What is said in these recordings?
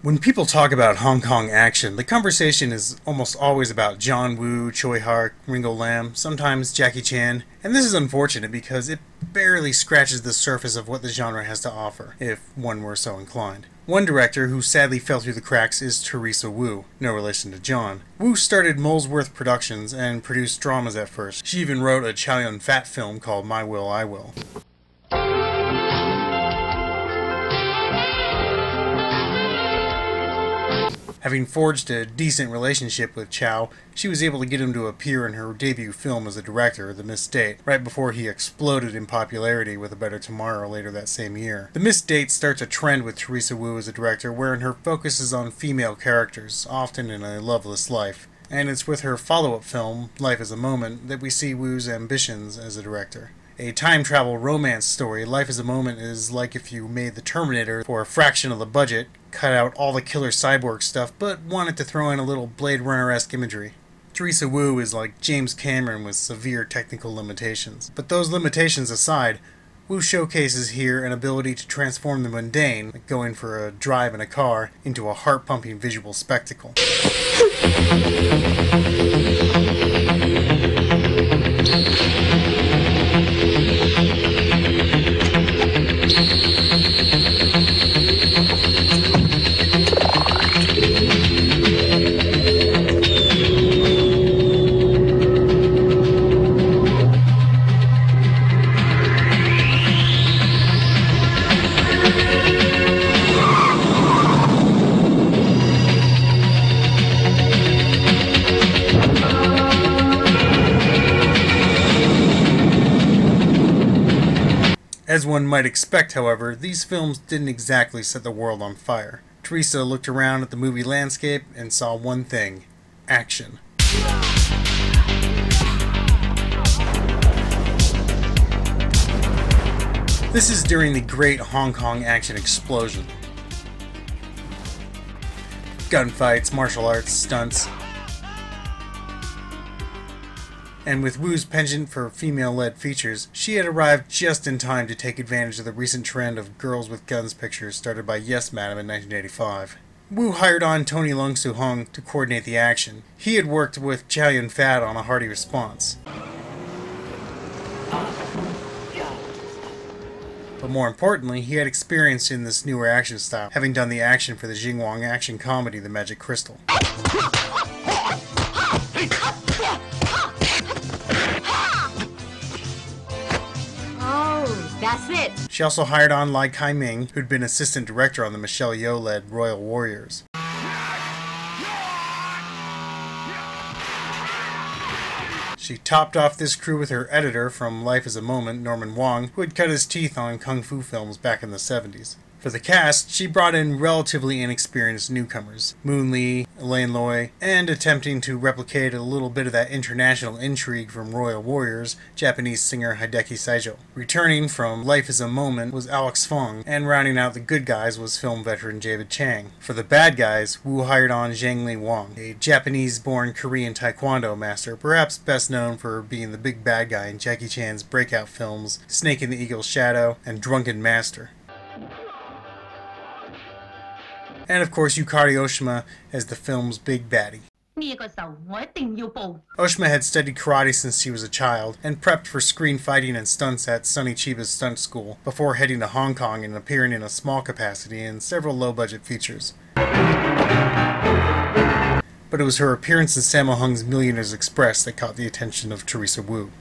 When people talk about Hong Kong action, the conversation is almost always about John Woo, Choi Hark, Ringo Lam, sometimes Jackie Chan, and this is unfortunate because it barely scratches the surface of what the genre has to offer, if one were so inclined. One director who sadly fell through the cracks is Teresa Woo, no relation to John. Woo started Molesworth Productions and produced dramas at first. She even wrote a Chow Yun-fat film called My Will, I Will. Having forged a decent relationship with Chow, she was able to get him to appear in her debut film as a director, The Missed Date, right before he exploded in popularity with A Better Tomorrow later that same year. The Missed Date starts a trend with Teresa Woo as a director, wherein her focus is on female characters, often in a loveless life. And it's with her follow-up film, Life is a Moment, that we see Woo's ambitions as a director. A time-travel romance story, Life is a Moment is like if you made The Terminator for a fraction of the budget, cut out all the killer cyborg stuff, but wanted to throw in a little Blade Runner-esque imagery. Teresa Woo is like James Cameron with severe technical limitations. But those limitations aside, Woo showcases here an ability to transform the mundane, like going for a drive in a car, into a heart-pumping visual spectacle. As one might expect, however, these films didn't exactly set the world on fire. Teresa looked around at the movie landscape and saw one thing: action. This is during the great Hong Kong action explosion. Gunfights, martial arts, stunts. And with Woo's penchant for female-led features, she had arrived just in time to take advantage of the recent trend of girls with guns pictures started by Yes Madam in 1985. Woo hired on Tony Leung Soo-hung to coordinate the action. He had worked with Chow Yun-fat on A Hearty Response. But more importantly, he had experience in this newer action style, having done the action for the Xinguang action comedy The Magic Crystal. That's it. She also hired on Lai Kai-ming, who'd been assistant director on the Michelle Yeoh-led Royal Warriors. She topped off this crew with her editor from Life is a Moment, Norman Wong, who had cut his teeth on kung fu films back in the 70s. For the cast, she brought in relatively inexperienced newcomers, Moon Lee, Elaine Loy, and attempting to replicate a little bit of that international intrigue from Royal Warriors, Japanese singer Hideki Saijo. Returning from Life is a Moment was Alex Fong, and rounding out the good guys was film veteran David Chang. For the bad guys, Woo hired on Zhang Li Wang, a Japanese-born Korean taekwondo master, perhaps best known for being the big bad guy in Jackie Chan's breakout films Snake in the Eagle's Shadow and Drunken Master. And of course Yukari Oshima as the film's big baddie. Oshima had studied karate since she was a child, and prepped for screen fighting and stunts at Sonny Chiba's stunt school, before heading to Hong Kong and appearing in a small capacity in several low-budget features. But it was her appearance in Sammo Hung's Millionaire's Express that caught the attention of Teresa Woo.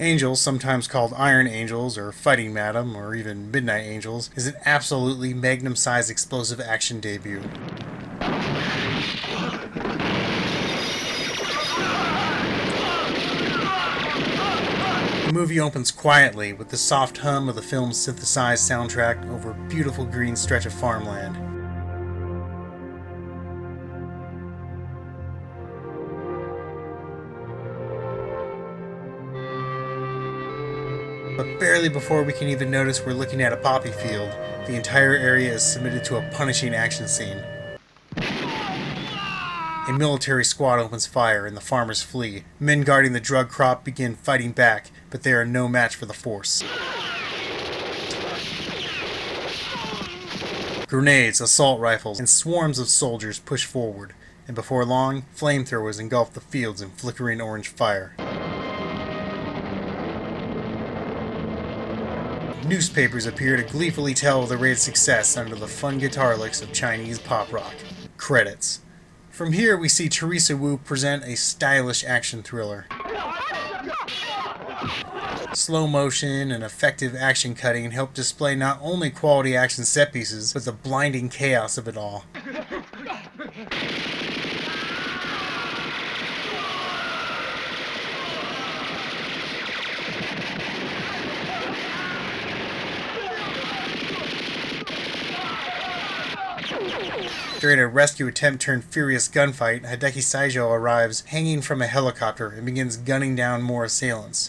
Angels, sometimes called Iron Angels, or Fighting Madam, or even Midnight Angels, is an absolutely magnum-sized explosive action debut. The movie opens quietly with the soft hum of the film's synthesized soundtrack over a beautiful green stretch of farmland. But barely before we can even notice we're looking at a poppy field, the entire area is submitted to a punishing action scene. A military squad opens fire and the farmers flee. Men guarding the drug crop begin fighting back, but they are no match for the Force. Grenades, assault rifles, and swarms of soldiers push forward, and before long, flamethrowers engulf the fields in flickering orange fire. Newspapers appear to gleefully tell of the raid's success under the fun guitar licks of Chinese pop rock. Credits. From here, we see Teresa Woo present a stylish action thriller. Slow motion and effective action cutting help display not only quality action set pieces, but the blinding chaos of it all. During a rescue attempt turned furious gunfight, Hideki Saijo arrives hanging from a helicopter and begins gunning down more assailants.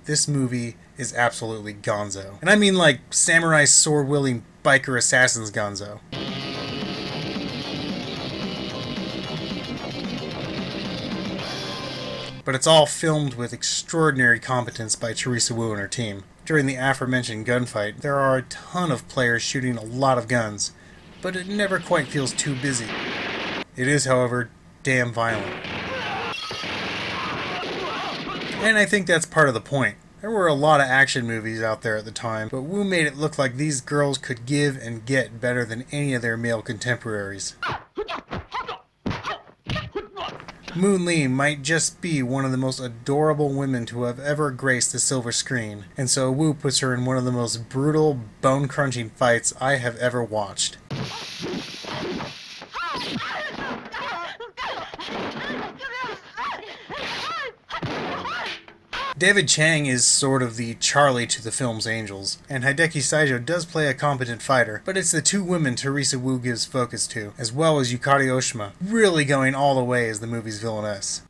This movie is absolutely gonzo. And I mean like samurai sword-wielding biker assassins gonzo. But it's all filmed with extraordinary competence by Teresa Woo and her team. During the aforementioned gunfight, there are a ton of players shooting a lot of guns, but it never quite feels too busy. It is, however, damn violent. And I think that's part of the point. There were a lot of action movies out there at the time, but Woo made it look like these girls could give and get better than any of their male contemporaries. Moon Lee might just be one of the most adorable women to have ever graced the silver screen, and so Woo puts her in one of the most brutal, bone-crunching fights I have ever watched. David Chang is sort of the Charlie to the film's angels, and Hideki Saijo does play a competent fighter, but it's the two women Teresa Woo gives focus to, as well as Yukari Oshima, really going all the way as the movie's villainess.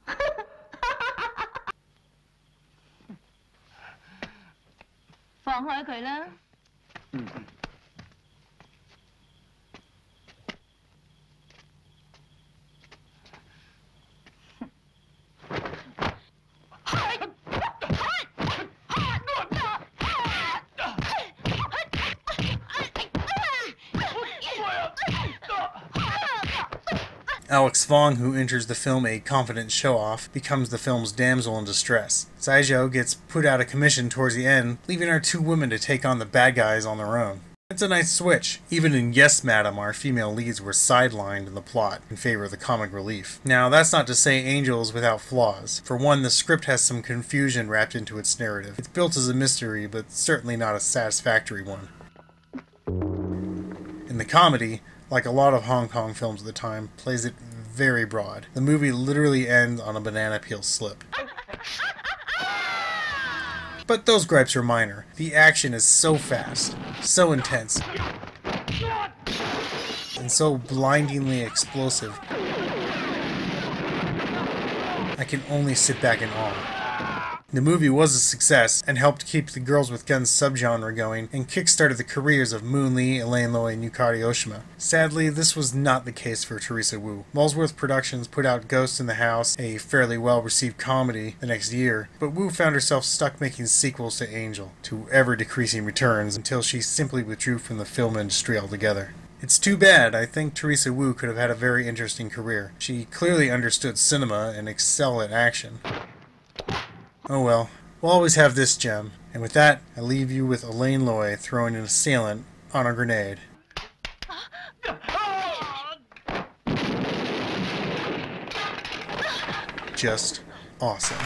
Alex Fong, who enters the film a confident show-off, becomes the film's damsel in distress. Saijo gets put out of commission towards the end, leaving our two women to take on the bad guys on their own. It's a nice switch. Even in Yes Madam, our female leads were sidelined in the plot in favor of the comic relief. Now, that's not to say Angel is without flaws. For one, the script has some confusion wrapped into its narrative. It's built as a mystery, but certainly not a satisfactory one. In the comedy, like a lot of Hong Kong films at the time, plays it very broad. The movie literally ends on a banana peel slip. But those gripes are minor. The action is so fast, so intense, and so blindingly explosive. I can only sit back in awe. The movie was a success and helped keep the Girls with Guns subgenre going and kickstarted the careers of Moon Lee, Elaine Loy, and Yukari Oshima. Sadly, this was not the case for Teresa Woo. Molesworth Productions put out Ghost in the House, a fairly well-received comedy, the next year, but Woo found herself stuck making sequels to Angel, to ever-decreasing returns, until she simply withdrew from the film industry altogether. It's too bad. I think Teresa Woo could have had a very interesting career. She clearly understood cinema and excelled at action. Oh well, we'll always have this gem. And with that, I leave you with Elaine Loy throwing an assailant on a grenade. Just awesome.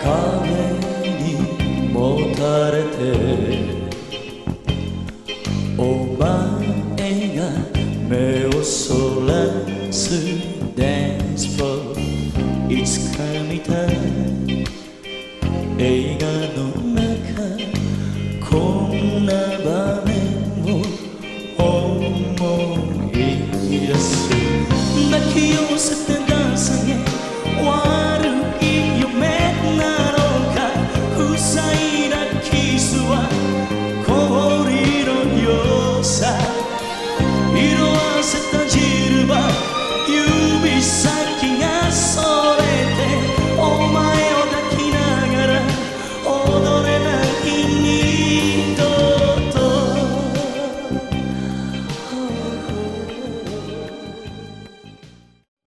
Kain, a.k.a. こんな場面を思い出す抱き寄せて